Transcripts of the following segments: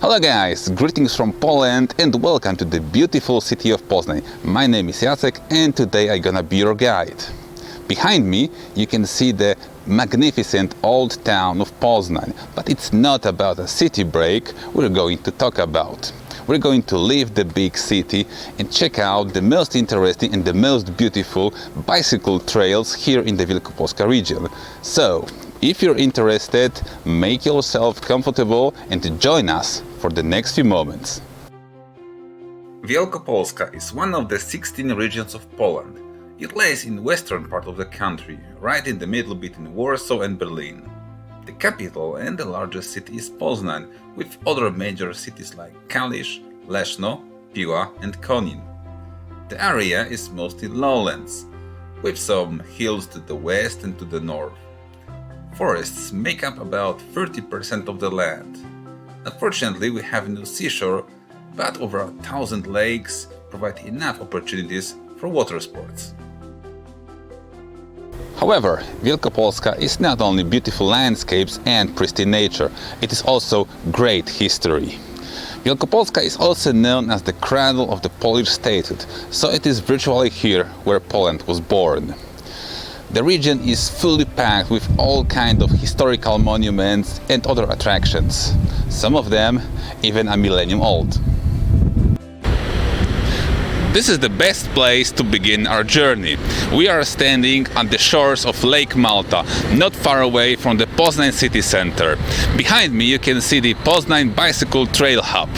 Hello guys, greetings from Poland and welcome to the beautiful city of Poznań. My name is Jacek and today I'm gonna be your guide. Behind me you can see the magnificent old town of Poznań, but it's not about a city break we're going to talk about. We're going to leave the big city and check out the most interesting and the most beautiful bicycle trails here in the Wielkopolska region. So, if you're interested, make yourself comfortable and join us for the next few moments. Wielkopolska is one of the 16 regions of Poland. It lies in the western part of the country, right in the middle between Warsaw and Berlin. The capital and the largest city is Poznań, with other major cities like Kalisz, Leszno, Piła and Konin. The area is mostly lowlands, with some hills to the west and to the north. Forests make up about 30% of the land. Unfortunately, we have no seashore, but over 1,000 lakes provide enough opportunities for water sports. However, Wielkopolska is not only beautiful landscapes and pristine nature, it is also great history. Wielkopolska is also known as the cradle of the Polish statehood, so it is virtually here where Poland was born. The region is fully packed with all kinds of historical monuments and other attractions, some of them even a millennium old. This is the best place to begin our journey. We are standing on the shores of Lake Malta, not far away from the Poznań city center. Behind me you can see the Poznań Bicycle Trail hub.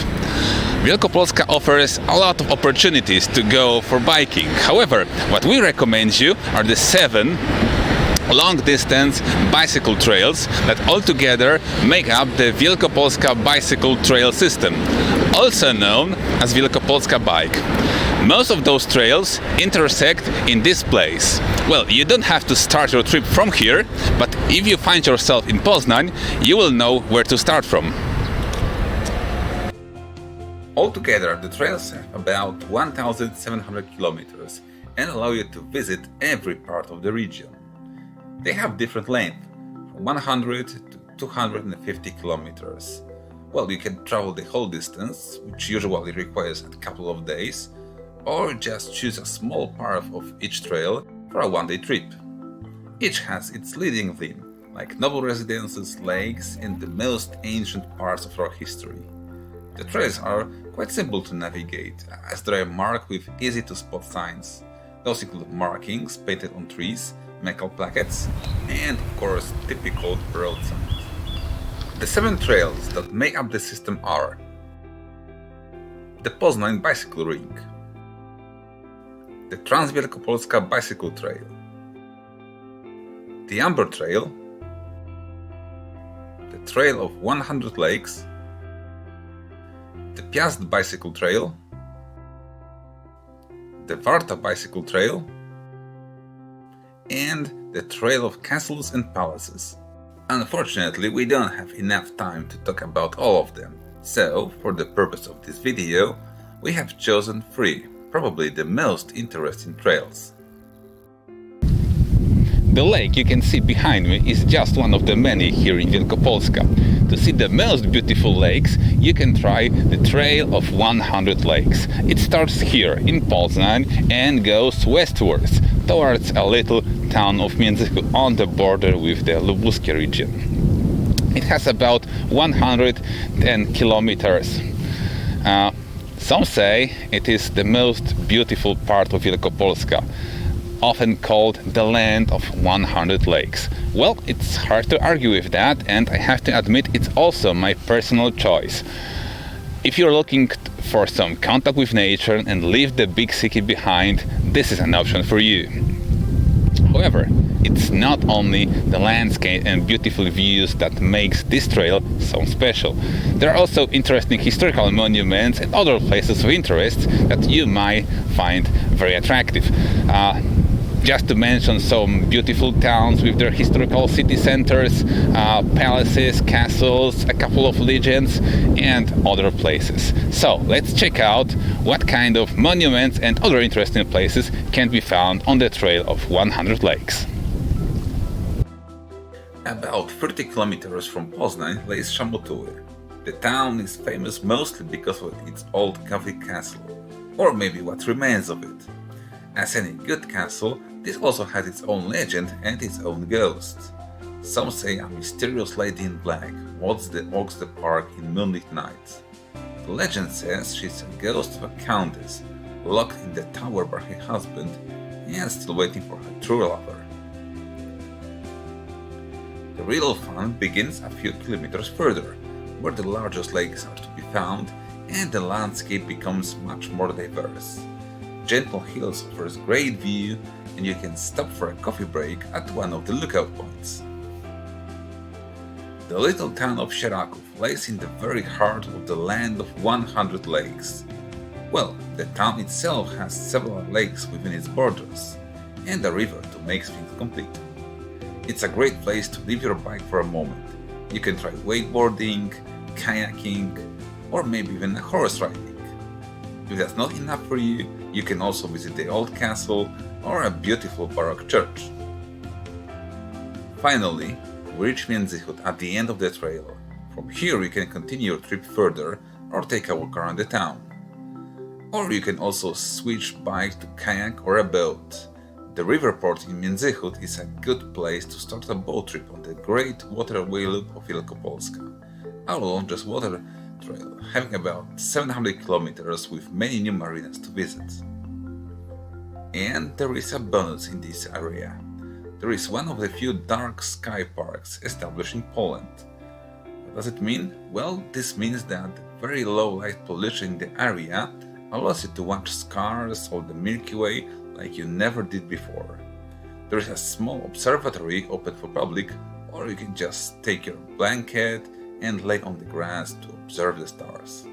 Wielkopolska offers a lot of opportunities to go for biking. However, what we recommend you are the 7 long-distance bicycle trails that altogether make up the Wielkopolska Bicycle Trail system, also known as Wielkopolska Bike. Most of those trails intersect in this place. Well, you don't have to start your trip from here, but if you find yourself in Poznań, you will know where to start from. Altogether, the trails have about 1,700 kilometers and allow you to visit every part of the region. They have different length, from 100 to 250 kilometers. Well, you can travel the whole distance, which usually requires a couple of days, or just choose a small part of each trail for a one-day trip. Each has its leading theme, like noble residences, lakes, and the most ancient parts of our history. The trails are quite simple to navigate, as they are marked with easy-to-spot signs. Those include markings painted on trees, metal plaques, and of course typical road signs. The 7 trails that make up the system are the Poznań Bicycle Ring, the Wielkopolska Bicycle Trail, the Amber Trail, the Trail of 100 Lakes, the Piast Bicycle Trail, the Warta Bicycle Trail, and the Trail of Castles and Palaces. Unfortunately, we don't have enough time to talk about all of them, so for the purpose of this video, we have chosen 3, probably the most interesting trails. The lake you can see behind me is just one of the many here in Wielkopolska. To see the most beautiful lakes, you can try the Trail of 100 Lakes. It starts here in Poznań and goes westwards towards a little town of Międzychów on the border with the Lubuskie region. It has about 110 kilometers. Some say it is the most beautiful part of Wielkopolska, often called the land of 100 lakes. Well, it's hard to argue with that, and I have to admit it's also my personal choice. If you're looking for some contact with nature and leave the big city behind, this is an option for you. However, it's not only the landscape and beautiful views that makes this trail so special. There are also interesting historical monuments and other places of interest that you might find very attractive. Just to mention some beautiful towns with their historical city centers, palaces, castles, a couple of legends, and other places. So let's check out what kind of monuments and other interesting places can be found on the Trail of 100 Lakes. About 30 kilometers from Poznań lays Chambotuły. The town is famous mostly because of its old coffee castle, or maybe what remains of it. As any good castle, this also has its own legend and its own ghost. Some say a mysterious lady in black walks the park in moonlit nights. The legend says she's a ghost of a countess, locked in the tower by her husband and still waiting for her true lover. The real fun begins a few kilometers further, where the largest lakes are to be found and the landscape becomes much more diverse. Gentle Hills offers great view and you can stop for a coffee break at one of the lookout points. The little town of Sieraków lies in the very heart of the land of 100 lakes. Well, the town itself has several lakes within its borders, and a river to make things complete. It's a great place to leave your bike for a moment. You can try wakeboarding, kayaking, or maybe even horse riding. If that's not enough for you, you can also visit the old castle or a beautiful Baroque church. Finally, we reach Międzychód at the end of the trail. From here you can continue your trip further or take a walk around the town. Or you can also switch bike to kayak or a boat. The river port in Międzychód is a good place to start a boat trip on the great waterway loop of Wielkopolska, our longest water trail, having about 700 kilometers with many new marinas to visit. And there is a bonus in this area. There is one of the few dark sky parks established in Poland. What does it mean? Well, this means that very low light pollution in the area allows you to watch stars or the Milky Way like you never did before. There is a small observatory open for public, or you can just take your blanket and lay on the grass to observe the stars.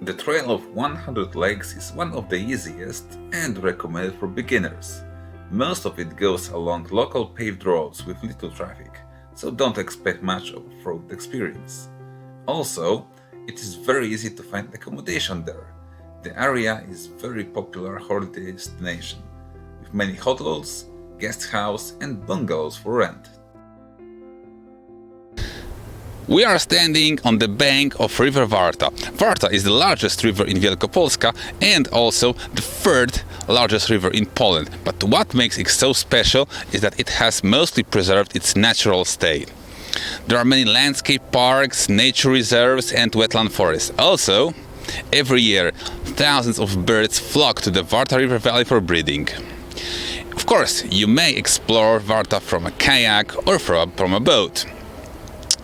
The Trail of 100 Lakes is one of the easiest and recommended for beginners. Most of it goes along local paved roads with little traffic, so don't expect much of a road experience. Also, it is very easy to find accommodation there. The area is a very popular holiday destination, with many hotels, guest house and bungalows for rent. We are standing on the bank of river Varta. Varta is the largest river in Wielkopolska and also the third largest river in Poland. But what makes it so special is that it has mostly preserved its natural state. There are many landscape parks, nature reserves and wetland forests. Also, every year thousands of birds flock to the Varta River Valley for breeding. Of course, you may explore Varta from a kayak or from a boat.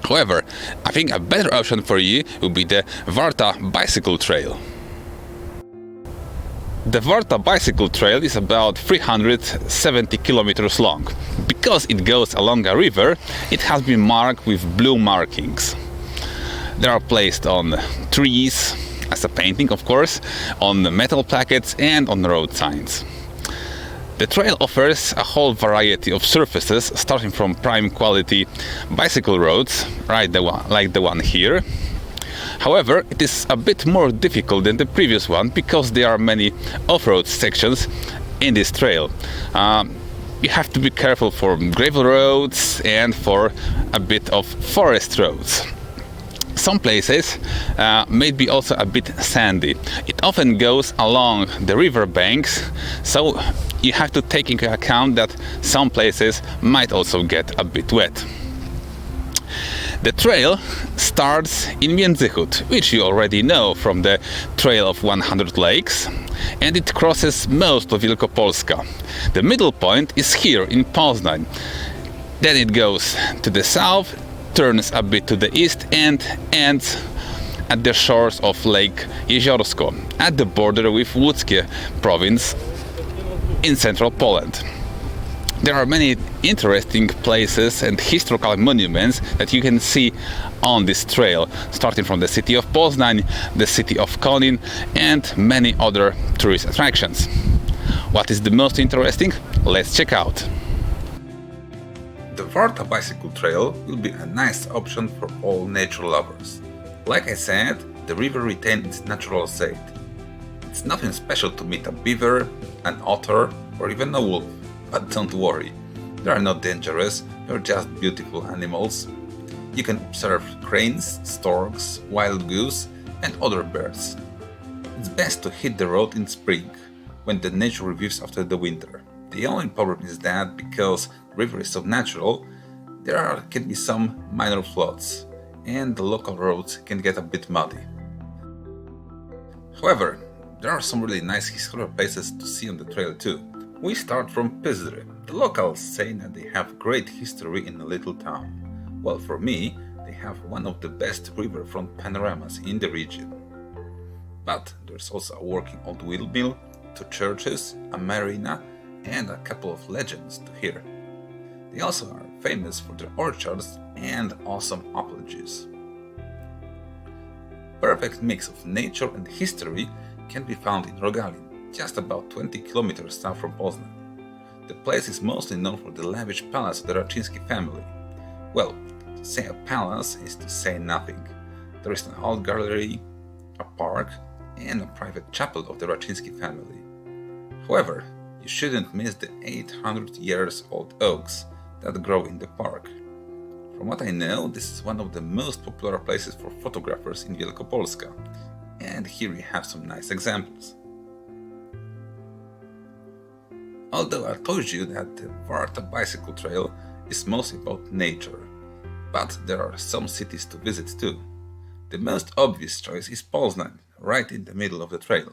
However, I think a better option for you would be the Warta Bicycle Trail. The Warta Bicycle Trail is about 370 kilometers long. Because it goes along a river, it has been marked with blue markings. They are placed on trees, as a painting of course, on metal plaques and on road signs. The trail offers a whole variety of surfaces, starting from prime quality bicycle roads, like the one here. However, it is a bit more difficult than the previous one because there are many off-road sections in this trail. You have to be careful for gravel roads and for a bit of forest roads. Some places may be also a bit sandy. It often goes along the river banks, so you have to take into account that some places might also get a bit wet. The trail starts in Międzychód, which you already know from the Trail of 100 Lakes, and it crosses most of Wielkopolska. The middle point is here in Poznań. Then it goes to the south, turns a bit to the east and ends at the shores of Lake Jeziorsko, at the border with Łódzkie province in central Poland. There are many interesting places and historical monuments that you can see on this trail, starting from the city of Poznań, the city of Konin and many other tourist attractions. What is the most interesting? Let's check out. The Warta Bicycle Trail will be a nice option for all nature lovers. Like I said, the river retains its natural state. It's nothing special to meet a beaver, an otter or even a wolf, but don't worry, they are not dangerous, they're just beautiful animals. You can observe cranes, storks, wild goose, and other birds. It's best to hit the road in spring, when the nature reviews after the winter. The only problem is that because the river is so natural, there can be some minor floods, and the local roads can get a bit muddy. However, there are some really nice historical places to see on the trail too. We start from Pizzeria. The locals say that they have great history in a little town. Well, for me, they have one of the best riverfront panoramas in the region. But there's also a working old windmill, 2 churches, a marina, and a couple of legends to hear. They also are famous for their orchards and awesome apple juice. Perfect mix of nature and history can be found in Rogalin, just about 20 kilometers south from Poznan. The place is mostly known for the lavish palace of the Raczyński family. Well, to say a palace is to say nothing. There is an art gallery, a park, and a private chapel of the Raczyński family. However, you shouldn't miss the 800 years old oaks that grow in the park. From what I know, this is one of the most popular places for photographers in Wielkopolska, and here we have some nice examples. Although I told you that the Warta Bicycle Trail is mostly about nature, but there are some cities to visit too. The most obvious choice is Poznan, right in the middle of the trail.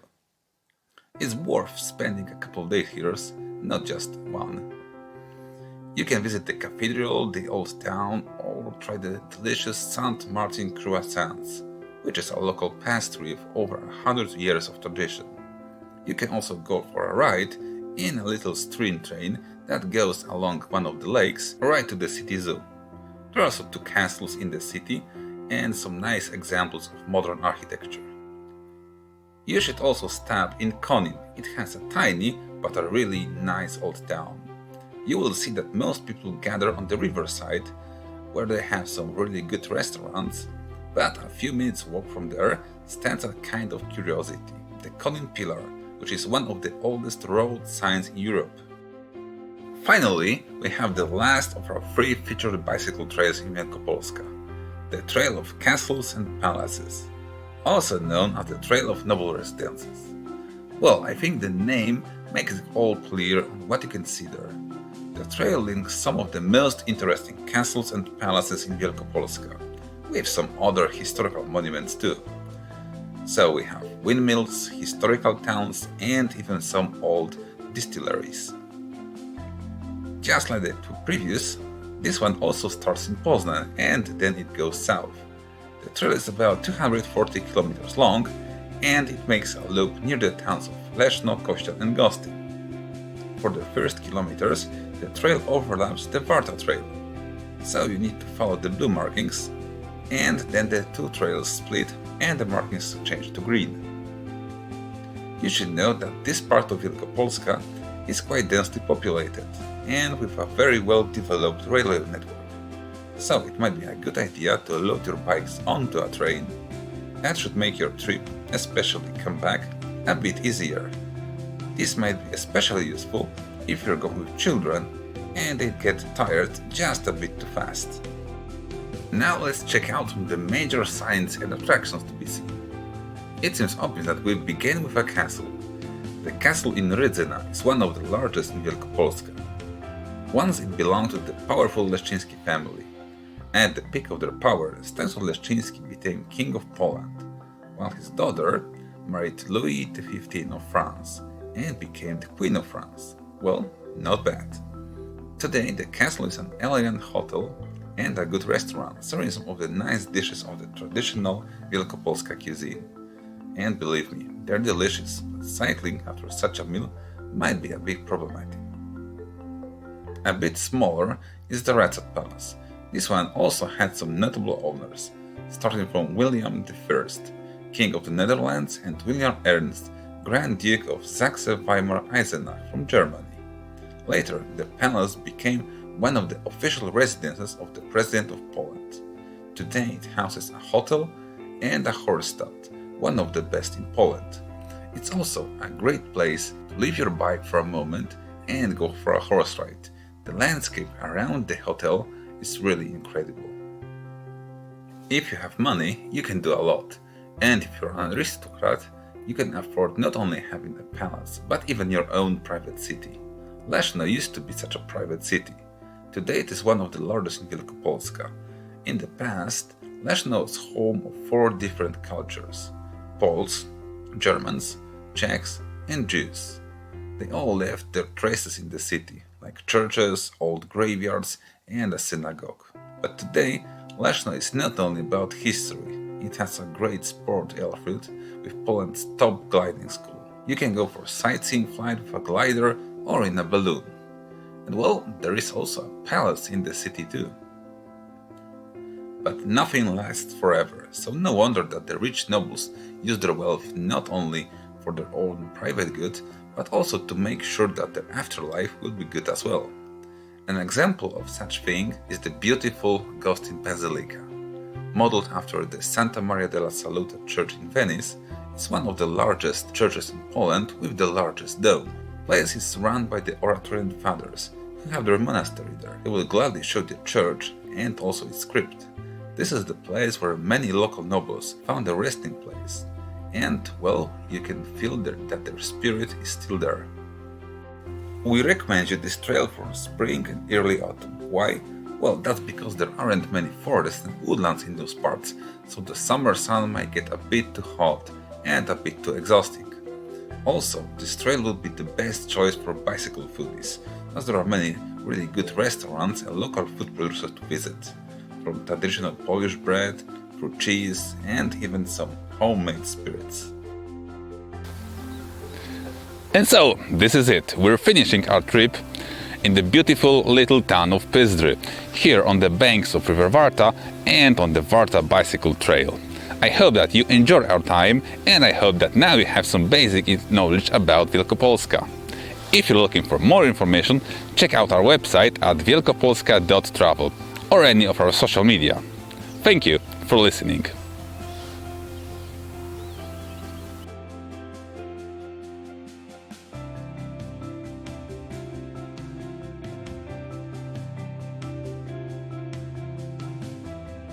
It's worth spending a couple of days here, not just one. You can visit the cathedral, the old town, or try the delicious St. Martin croissants, which is a local pastry with over 100 years of tradition. You can also go for a ride in a little stream train that goes along one of the lakes right to the city zoo. There are also 2 castles in the city and some nice examples of modern architecture. You should also stop in Konin. It has a tiny but a really nice old town. You will see that most people gather on the riverside, where they have some really good restaurants, but a few minutes walk from there stands a kind of curiosity, the Konin Pillar, which is one of the oldest road signs in Europe. Finally, we have the last of our 3 featured bicycle trails in Wielkopolska, the Trail of Castles and Palaces, also known as the Trail of Noble Residences. Well, I think the name makes it all clear on what you can see there. The trail links some of the most interesting castles and palaces in Wielkopolska, with some other historical monuments too. So we have windmills, historical towns, and even some old distilleries. Just like the 2 previous, this one also starts in Poznan and then it goes south. The trail is about 240 kilometers long and it makes a loop near the towns of Leszno, Kościel and Gostyń. For the first kilometers, the trail overlaps the Varta trail, so you need to follow the blue markings, and then the 2 trails split and the markings change to green. You should know that this part of Wielkopolska is quite densely populated and with a very well developed railway network, so it might be a good idea to load your bikes onto a train. That should make your trip, especially come back, a bit easier. This might be especially useful if you're going with children and they get tired just a bit too fast. Now let's check out the major signs and attractions to be seen. It seems obvious that we begin with a castle. The castle in Rydzyna is one of the largest in Wielkopolska. Once it belonged to the powerful Leszczyński family. At the peak of their power, Stanisław Leszczyński became King of Poland, while his daughter married Louis XV of France and became the Queen of France. Well, not bad. Today the castle is an elegant hotel and a good restaurant, serving some of the nice dishes of the traditional Wielkopolska cuisine. And believe me, they're delicious, but cycling after such a meal might be a bit problematic. A bit smaller is the Radzat Palace. This one also had some notable owners, starting from William I, King of the Netherlands, and William Ernst, Grand Duke of Saxe-Weimar-Eisenach from Germany. Later, the palace became one of the official residences of the President of Poland. Today it houses a hotel and a horse stud, one of the best in Poland. It's also a great place to leave your bike for a moment and go for a horse ride. The landscape around the hotel is really incredible. If you have money, you can do a lot. And if you're an aristocrat, you can afford not only having a palace, but even your own private city. Leszno used to be such a private city. Today it is one of the largest in Wielkopolska. In the past, Leszno was home of 4 different cultures: Poles, Germans, Czechs, and Jews. They all left their traces in the city, like churches, old graveyards, and a synagogue. But today, Leszno is not only about history. It has a great sport airfield with Poland's top gliding school. You can go for sightseeing flight with a glider or in a balloon. And well, there is also a palace in the city too. But nothing lasts forever, so no wonder that the rich nobles use their wealth not only for their own private good, but also to make sure that their afterlife will be good as well. An example of such thing is the beautiful Ghostin Basilica. Modeled after the Santa Maria della Salute church in Venice, it's one of the largest churches in Poland with the largest dome. The place is run by the Oratorian fathers, who have their monastery there. They will gladly show the church and also its crypt. This is the place where many local nobles found a resting place. And, well, you can feel that their spirit is still there. We recommend you this trail for spring and early autumn. Why? Well, that's because there aren't many forests and woodlands in those parts, so the summer sun might get a bit too hot and a bit too exhausting. Also, this trail will be the best choice for bicycle foodies, as there are many really good restaurants and local food producers to visit, from traditional Polish bread, through cheese, and even some homemade spirits. And so, this is it. We're finishing our trip in the beautiful little town of Pizzeria, here on the banks of River Varta and on the Warta Bicycle Trail. I hope that you enjoyed our time, and I hope that now you have some basic knowledge about Wielkopolska. If you're looking for more information, check out our website at wielkopolska.travel or any of our social media. Thank you for listening.